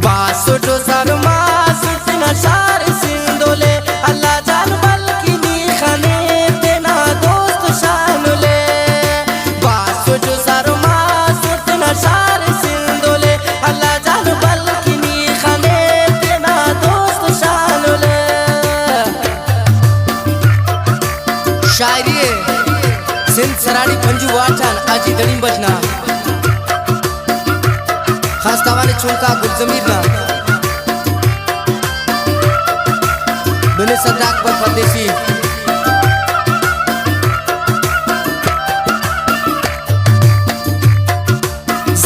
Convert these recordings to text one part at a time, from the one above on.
बासुटो शर्मा सुटना शार सिंदोले अल्लाह जान बल की नी खाने देना दोस्त शानुले बासुटो शर्मा सुटना शार सिंदोले अल्लाह जान बल की नी खाने देना दोस्त शानुले। शायरी सिंध सराड़ी पंजू वाठान आजी दड़ी बजना खास तावाने चुनका गुलजमीर ना बने सदाक पर परदेसी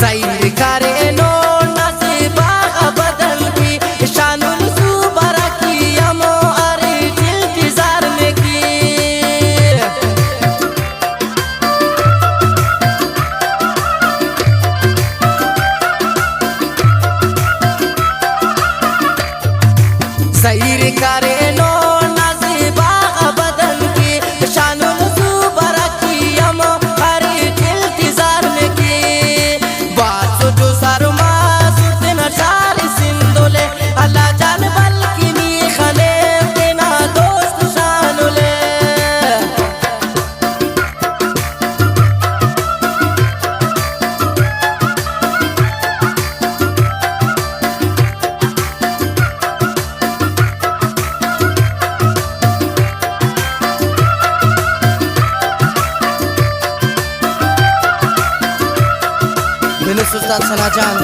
सईर करे नो नसीबा बदन की शानुल सुबरा की अमो अरे इंतजार में की सईर करे नो नसीबा बदन की शानुल सुबरा की अमो अरे इंतजार में की बासुटो शर्मा सुटना शार सिंदोले अल्लाह जान बल की नी खाने देना दोस्त शानुले। मैंने सुस्ता सना जान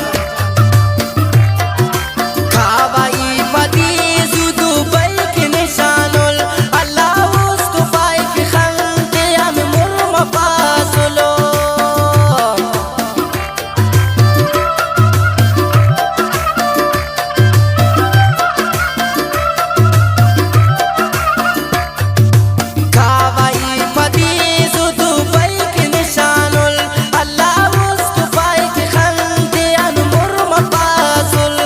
खावाई मदी जुदू बल के निशानुल अल्लाह उसको पाए के खंते हम मुर्म पासलो खावाई मदी जुदू बल के निशानुल अल्लाह उसको पाए के खंते हम मुर्म पासल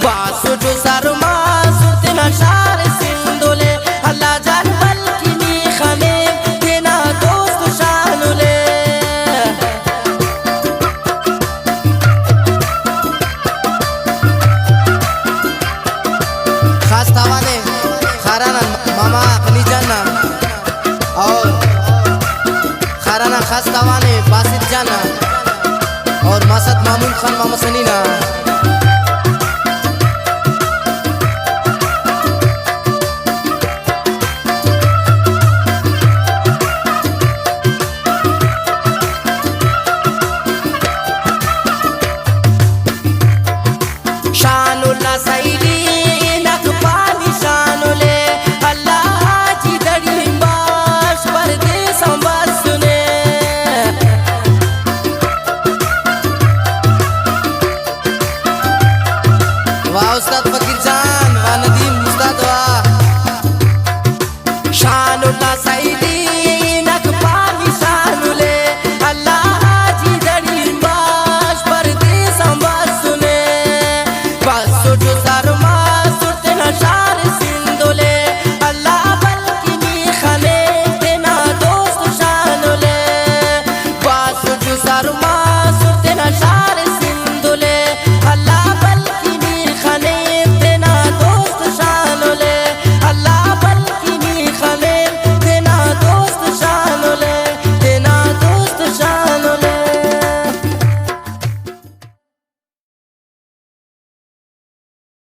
बासुटो शर्मा सुटना शार सिंदोले अल्लाह जान बल की नी खाने देना दोस्त शानुले। खास तावाने खाराना मामा अपनी जाना और खाराना खास तावाने बासित जाना और मासद मामून खान मामा सनीना